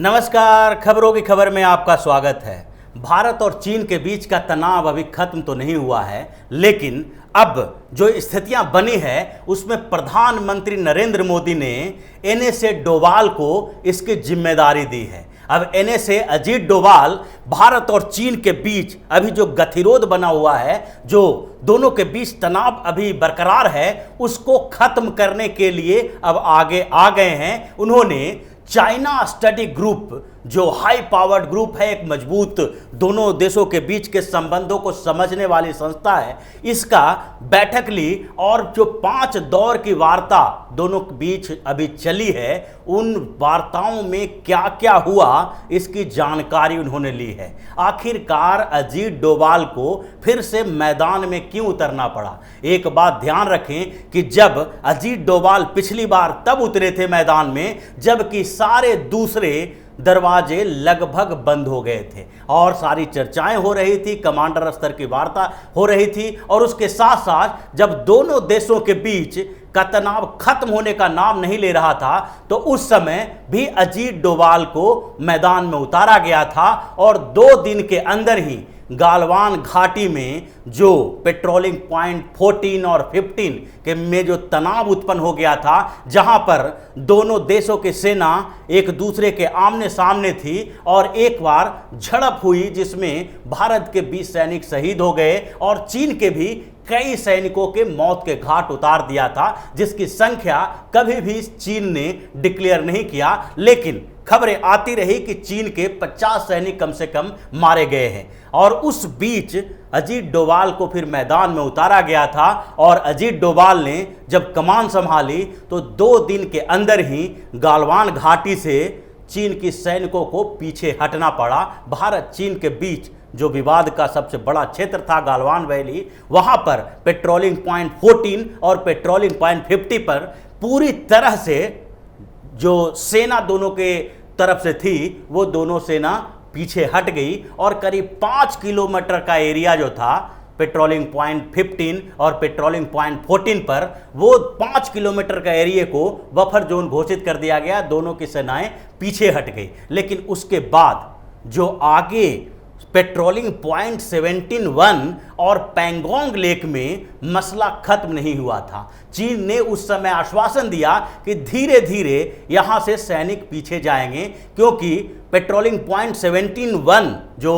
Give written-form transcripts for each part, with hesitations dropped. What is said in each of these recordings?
नमस्कार, खबरों की खबर में आपका स्वागत है। भारत और चीन के बीच का तनाव अभी खत्म तो नहीं हुआ है, लेकिन अब जो स्थितियां बनी है उसमें प्रधानमंत्री नरेंद्र मोदी ने एनएसए डोभाल को इसकी जिम्मेदारी दी है। अब एनएसए अजीत डोभाल भारत और चीन के बीच अभी जो गतिरोध बना हुआ है, जो दोनों के बीच तनाव अभी बरकरार है, उसको खत्म करने के लिए अब आगे आ गए हैं। उन्होंने चाइना स्टडी ग्रुप, जो हाई पावर्ड ग्रुप है, एक मजबूत दोनों देशों के बीच के संबंधों को समझने वाली संस्था है, इसका बैठक ली और जो 5 दौर की वार्ता दोनों के बीच अभी चली है, उन वार्ताओं में क्या क्या हुआ इसकी जानकारी उन्होंने ली है। आखिरकार अजीत डोभाल को फिर से मैदान में क्यों उतरना पड़ा? एक बात ध्यान रखें कि जब अजीत डोभाल पिछली बार तब उतरे थे मैदान में जबकि सारे दूसरे दरवाजे लगभग बंद हो गए थे और सारी चर्चाएं हो रही थी, कमांडर स्तर की वार्ता हो रही थी, और उसके साथ साथ जब दोनों देशों के बीच का तनाव खत्म होने का नाम नहीं ले रहा था, तो उस समय भी अजीत डोभाल को मैदान में उतारा गया था और 2 दिन के अंदर ही गालवान घाटी में जो पेट्रोलिंग पॉइंट 14 और 15 के में जो तनाव उत्पन्न हो गया था, जहां पर दोनों देशों की सेना एक दूसरे के आमने सामने थी और एक बार झड़प हुई जिसमें भारत के 20 सैनिक शहीद हो गए और चीन के भी कई सैनिकों के मौत के घाट उतार दिया था, जिसकी संख्या कभी भी चीन ने डिक्लेयर नहीं किया। लेकिन खबरें आती रही कि चीन के 50 सैनिक कम से कम मारे गए हैं और उस बीच अजीत डोभाल को फिर मैदान में उतारा गया था और अजीत डोभाल ने जब कमान संभाली तो 2 दिन के अंदर ही गालवान घाटी से चीन की सैनिकों को पीछे हटना पड़ा। भारत चीन के बीच जो विवाद का सबसे बड़ा क्षेत्र था गालवान वैली, वहां पर पेट्रोलिंग पॉइंट 14 और पेट्रोलिंग पॉइंट 50 पर पूरी तरह से जो सेना दोनों के तरफ से थी वो दोनों सेना पीछे हट गई और करीब 5 किलोमीटर का एरिया जो था पेट्रोलिंग पॉइंट 15 और पेट्रोलिंग पॉइंट 14 पर, वो 5 किलोमीटर का एरिया को बफर जोन घोषित कर दिया गया। दोनों की सेनाएं पीछे हट गई, लेकिन उसके बाद जो आगे पेट्रोलिंग पॉइंट 17-1 और पैंगोंग लेक में मसला खत्म नहीं हुआ था। चीन ने उस समय आश्वासन दिया कि धीरे धीरे यहां से सैनिक पीछे जाएंगे, क्योंकि पेट्रोलिंग पॉइंट 17-1 जो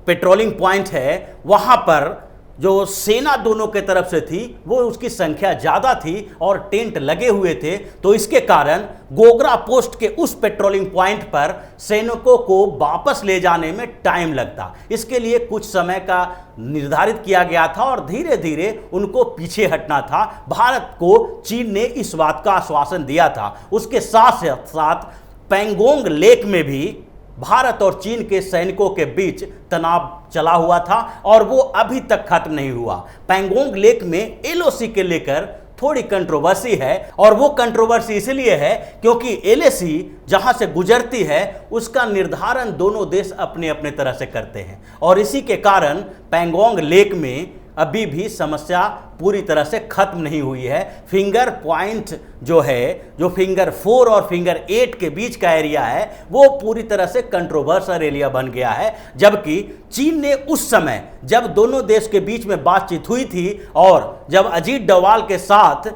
पेट्रोलिंग पॉइंट है, वहां पर जो सेना दोनों के तरफ से थी वो उसकी संख्या ज़्यादा थी और टेंट लगे हुए थे, तो इसके कारण गोगरा पोस्ट के उस पेट्रोलिंग पॉइंट पर सैनिकों को वापस ले जाने में टाइम लगता। इसके लिए कुछ समय का निर्धारित किया गया था और धीरे धीरे उनको पीछे हटना था। भारत को चीन ने इस बात का आश्वासन दिया था। उसके साथ साथ पैंगोंग लेक में भी भारत और चीन के सैनिकों के बीच तनाव चला हुआ था और वो अभी तक खत्म नहीं हुआ। पैंगोंग लेक में एलओसी के लेकर थोड़ी कंट्रोवर्सी है और वो कंट्रोवर्सी इसलिए है क्योंकि एलओसी जहां से गुजरती है उसका निर्धारण दोनों देश अपने अपने तरह से करते हैं और इसी के कारण पैंगोंग लेक में अभी भी समस्या पूरी तरह से खत्म नहीं हुई है। फिंगर पॉइंट जो है, जो फिंगर 4 और फिंगर 8 के बीच का एरिया है, वो पूरी तरह से कंट्रोवर्शियल एरिया बन गया है। जबकि चीन ने उस समय जब दोनों देश के बीच में बातचीत हुई थी और जब अजीत डोभाल के साथ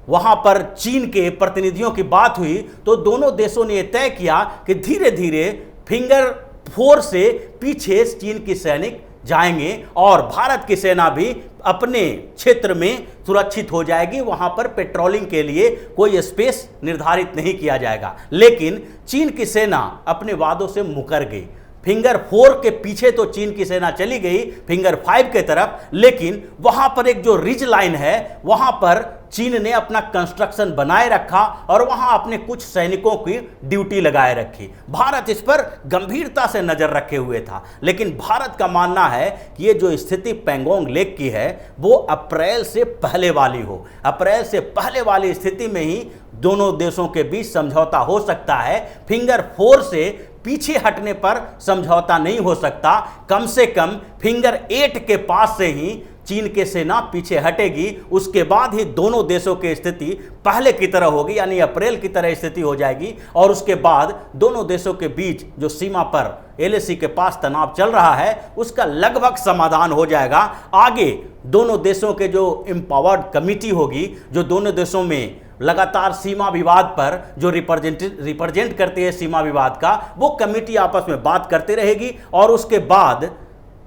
वहां पर चीन के प्रतिनिधियों की बात हुई, तो दोनों देशों ने यह तय किया कि धीरे धीरे फिंगर 4 से पीछे चीन की सैनिक जाएंगे और भारत की सेना भी अपने क्षेत्र में सुरक्षित हो जाएगी। वहां पर पेट्रोलिंग के लिए कोई स्पेस निर्धारित नहीं किया जाएगा। लेकिन चीन की सेना अपने वादों से मुकर गई। फिंगर 4 के पीछे तो चीन की सेना चली गई फिंगर 5 के तरफ, लेकिन वहां पर एक जो रिज लाइन है वहां पर चीन ने अपना कंस्ट्रक्शन बनाए रखा और वहां अपने कुछ सैनिकों की ड्यूटी लगाए रखी। भारत इस पर गंभीरता से नजर रखे हुए था, लेकिन भारत का मानना है कि ये जो स्थिति पैंगोंग लेक की है वो अप्रैल से पहले वाली हो। अप्रैल से पहले वाली स्थिति में ही दोनों देशों के बीच समझौता हो सकता है। फिंगर 4 से पीछे हटने पर समझौता नहीं हो सकता। कम से कम फिंगर 8 के पास से ही चीन के सेना पीछे हटेगी उसके बाद ही दोनों देशों की स्थिति पहले की तरह होगी, यानी अप्रैल की तरह स्थिति हो जाएगी। और उसके बाद दोनों देशों के बीच जो सीमा पर एलएसी के पास तनाव चल रहा है उसका लगभग समाधान हो जाएगा। आगे दोनों देशों के जो एम्पावर्ड कमिटी होगी, जो दोनों देशों में लगातार सीमा विवाद पर जो रिप्रेजेंट करती है सीमा विवाद का, वो कमेटी आपस में बात करती रहेगी। और उसके बाद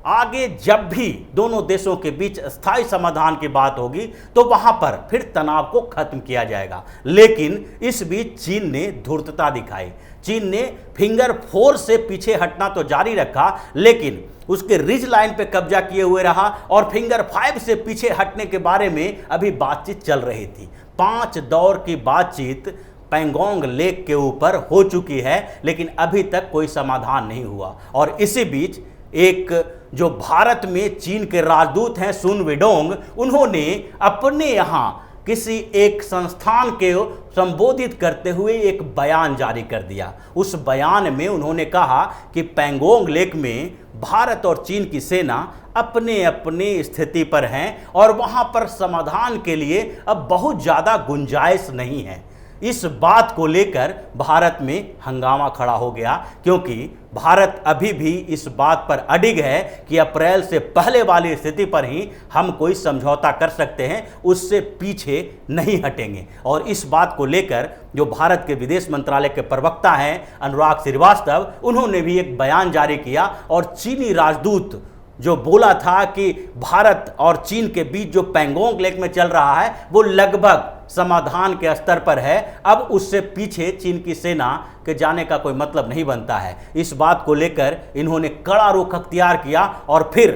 आगे जब भी दोनों देशों के बीच स्थायी समाधान की बात होगी तो वहां पर फिर तनाव को खत्म किया जाएगा। लेकिन इस बीच चीन ने धूर्तता दिखाई। चीन ने फिंगर 4 से पीछे हटना तो जारी रखा, लेकिन उसके रिज लाइन पे कब्जा किए हुए रहा और फिंगर 5 से पीछे हटने के बारे में अभी बातचीत चल रही थी। 5 दौर की बातचीत पैंगोंग लेक के ऊपर हो चुकी है, लेकिन अभी तक कोई समाधान नहीं हुआ। और इसी बीच एक जो भारत में चीन के राजदूत हैं सुन वेडोंग, उन्होंने अपने यहाँ किसी एक संस्थान के संबोधित करते हुए एक बयान जारी कर दिया। उस बयान में उन्होंने कहा कि पैंगोंग लेक में भारत और चीन की सेना अपने अपने स्थिति पर हैं और वहां पर समाधान के लिए अब बहुत ज़्यादा गुंजाइश नहीं है। इस बात को लेकर भारत में हंगामा खड़ा हो गया, क्योंकि भारत अभी भी इस बात पर अडिग है कि अप्रैल से पहले वाली स्थिति पर ही हम कोई समझौता कर सकते हैं, उससे पीछे नहीं हटेंगे। और इस बात को लेकर जो भारत के विदेश मंत्रालय के प्रवक्ता हैं अनुराग श्रीवास्तव, उन्होंने भी एक बयान जारी किया और चीनी राजदूत जो बोला था कि भारत और चीन के बीच जो पैंगोंग लेक में चल रहा है वो लगभग समाधान के स्तर पर है, अब उससे पीछे चीन की सेना के जाने का कोई मतलब नहीं बनता है। इस बात को लेकर इन्होंने कड़ा रुख अख्तियार किया और फिर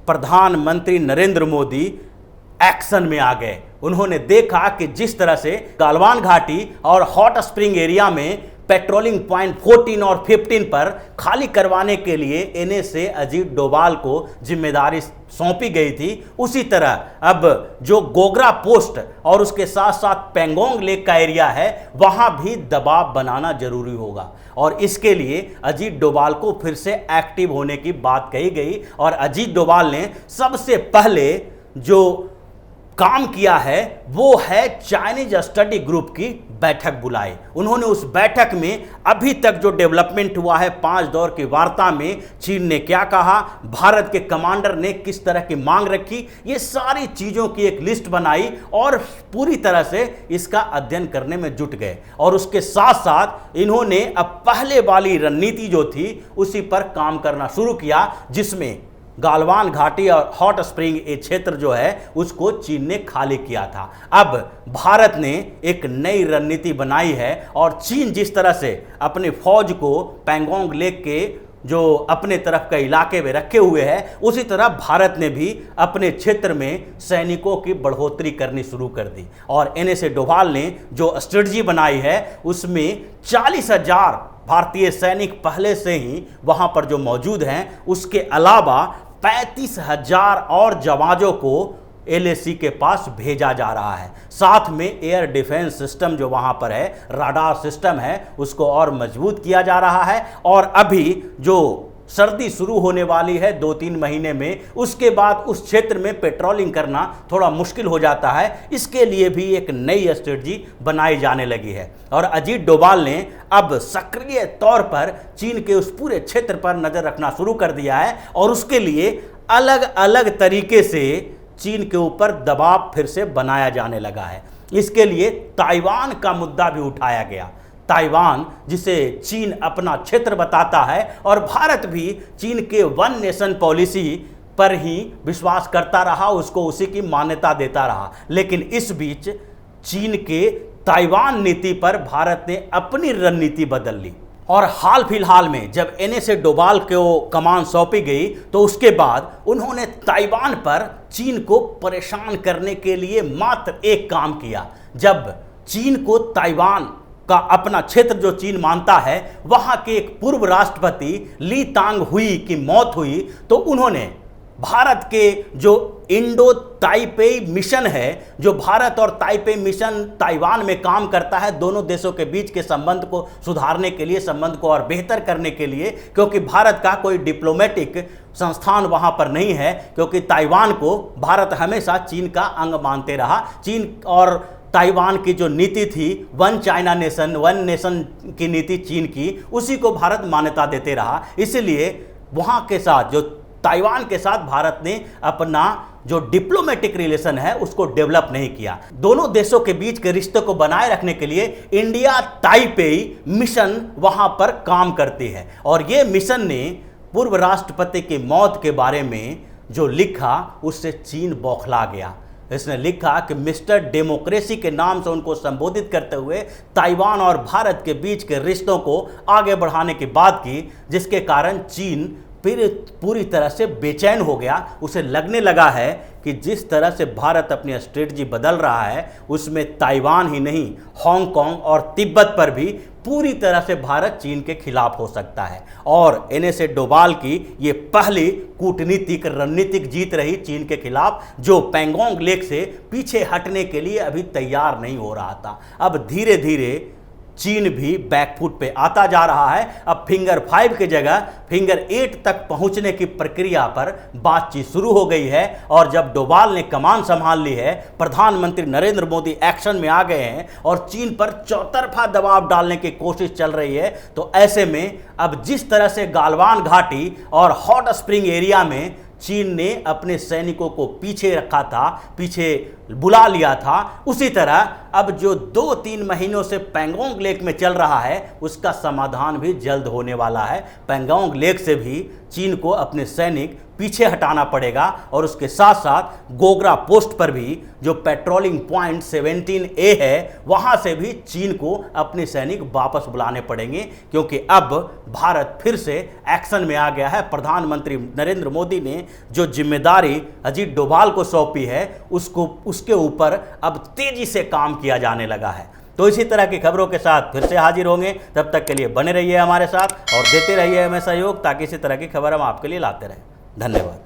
प्रधानमंत्री नरेंद्र मोदी एक्शन में आ गए। उन्होंने देखा कि जिस तरह से गालवान घाटी और हॉट स्प्रिंग एरिया में पेट्रोलिंग पॉइंट 14 और 15 पर खाली करवाने के लिए एनएसए अजीत डोभाल को जिम्मेदारी सौंपी गई थी, उसी तरह अब जो गोगरा पोस्ट और उसके साथ साथ पैंगोंग लेक का एरिया है वहां भी दबाव बनाना जरूरी होगा। और इसके लिए अजीत डोभाल को फिर से एक्टिव होने की बात कही गई और अजीत डोभाल ने सबसे पहले जो काम किया है वो है चाइनीज स्टडी ग्रुप की बैठक बुलाई। उन्होंने उस बैठक में अभी तक जो डेवलपमेंट हुआ है 5 दौर की वार्ता में चीन ने क्या कहा, भारत के कमांडर ने किस तरह की मांग रखी, ये सारी चीज़ों की एक लिस्ट बनाई और पूरी तरह से इसका अध्ययन करने में जुट गए। और उसके साथ साथ इन्होंने अब पहले वाली रणनीति जो थी उसी पर काम करना शुरू किया, जिसमें गालवान घाटी और हॉट स्प्रिंग ये क्षेत्र जो है उसको चीन ने खाली किया था। अब भारत ने एक नई रणनीति बनाई है और चीन जिस तरह से अपने फौज को पैंगोंग लेक के जो अपने तरफ के इलाके में रखे हुए है, उसी तरह भारत ने भी अपने क्षेत्र में सैनिकों की बढ़ोतरी करनी शुरू कर दी। और एनएसए डोभाल ने जो स्ट्रेटजी बनाई है उसमें 40,000 भारतीय सैनिक पहले से ही वहां पर जो मौजूद हैं, उसके अलावा 35,000 और जवानों को एलएसी के पास भेजा जा रहा है। साथ में एयर डिफेंस सिस्टम जो वहां पर है, राडार सिस्टम है, उसको और मजबूत किया जा रहा है। और अभी जो सर्दी शुरू होने वाली है 2-3 महीने में, उसके बाद उस क्षेत्र में पेट्रोलिंग करना थोड़ा मुश्किल हो जाता है, इसके लिए भी एक नई स्ट्रेटजी बनाई जाने लगी है। और अजीत डोभाल ने अब सक्रिय तौर पर चीन के उस पूरे क्षेत्र पर नजर रखना शुरू कर दिया है और उसके लिए अलग अलग तरीके से चीन के ऊपर दबाव फिर से बनाया जाने लगा है। इसके लिए ताइवान का मुद्दा भी उठाया गया। ताइवान जिसे चीन अपना क्षेत्र बताता है और भारत भी चीन के वन नेशन पॉलिसी पर ही विश्वास करता रहा, उसको उसी की मान्यता देता रहा। लेकिन इस बीच चीन के ताइवान नीति पर भारत ने अपनी रणनीति बदल ली और हाल फिलहाल में जब एनएसए डोभाल को कमान सौंपी गई तो उसके बाद उन्होंने ताइवान पर चीन को परेशान करने के लिए मात्र एक काम किया। जब चीन को ताइवान का अपना क्षेत्र जो चीन मानता है, वहां के एक पूर्व राष्ट्रपति ली तांग हुई की मौत हुई तो उन्होंने भारत के जो इंडो ताइपेई मिशन है, जो भारत और ताइपे मिशन ताइवान में काम करता है दोनों देशों के बीच के संबंध को सुधारने के लिए, संबंध को और बेहतर करने के लिए, क्योंकि भारत का कोई डिप्लोमेटिक संस्थान वहां पर नहीं है, क्योंकि ताइवान को भारत हमेशा चीन का अंग मानते रहा। चीन और ताइवान की जो नीति थी, one China nation, one nation की नीति चीन की, उसी को भारत मान्यता देते रहा। इसलिए वहां के साथ, जो ताइवान के साथ भारत ने अपना जो डिप्लोमेटिक रिलेशन है उसको डेवलप नहीं किया। दोनों देशों के बीच के रिश्ते को बनाए रखने के लिए इंडिया ताइपेई मिशन वहां पर काम करती है। और ये मिशन ने पूर्व राष्ट्रपति की मौत के बारे में जो लिखा, उससे चीन बौखला गया। इसने लिखा कि मिस्टर डेमोक्रेसी के नाम से उनको संबोधित करते हुए ताइवान और भारत के बीच के रिश्तों को आगे बढ़ाने की बात की, जिसके कारण चीन फिर पूरी तरह से बेचैन हो गया। उसे लगने लगा है कि जिस तरह से भारत अपनी स्ट्रेटजी बदल रहा है, उसमें ताइवान ही नहीं, हांगकांग और तिब्बत पर भी पूरी तरह से भारत चीन के खिलाफ हो सकता है। और एनएसए डोभाल की ये पहली कूटनीतिक रणनीतिक जीत रही चीन के खिलाफ, जो पैंगोंग लेक से पीछे हटने के लिए अभी तैयार नहीं हो रहा था। अब धीरे धीरे चीन भी बैकफुट पे आता जा रहा है। अब फिंगर 5 की जगह फिंगर 8 तक पहुंचने की प्रक्रिया पर बातचीत शुरू हो गई है। और जब डोभाल ने कमान संभाल ली है, प्रधानमंत्री नरेंद्र मोदी एक्शन में आ गए हैं और चीन पर चौतरफा दबाव डालने की कोशिश चल रही है, तो ऐसे में अब जिस तरह से गालवान घाटी और हॉट स्प्रिंग एरिया में चीन ने अपने सैनिकों को पीछे रखा था, पीछे बुला लिया था, उसी तरह अब जो 2-3 महीनों से पैंगोंग लेक में चल रहा है, उसका समाधान भी जल्द होने वाला है। पैंगोंग लेक से भी चीन को अपने सैनिक पीछे हटाना पड़ेगा और उसके साथ साथ गोगरा पोस्ट पर भी जो पेट्रोलिंग पॉइंट 17A है, वहां से भी चीन को अपने सैनिक वापस बुलाने पड़ेंगे, क्योंकि अब भारत फिर से एक्शन में आ गया है। प्रधानमंत्री नरेंद्र मोदी ने जो जिम्मेदारी अजीत डोभाल को सौंपी है, उसके ऊपर अब तेजी से काम किया जाने लगा है। तो इसी तरह की खबरों के साथ फिर से हाजिर होंगे। तब तक के लिए बने रहिए हमारे साथ और देते रहिए हमें सहयोग, ताकि इसी तरह की खबर हम आपके लिए लाते रहें। धन्यवाद।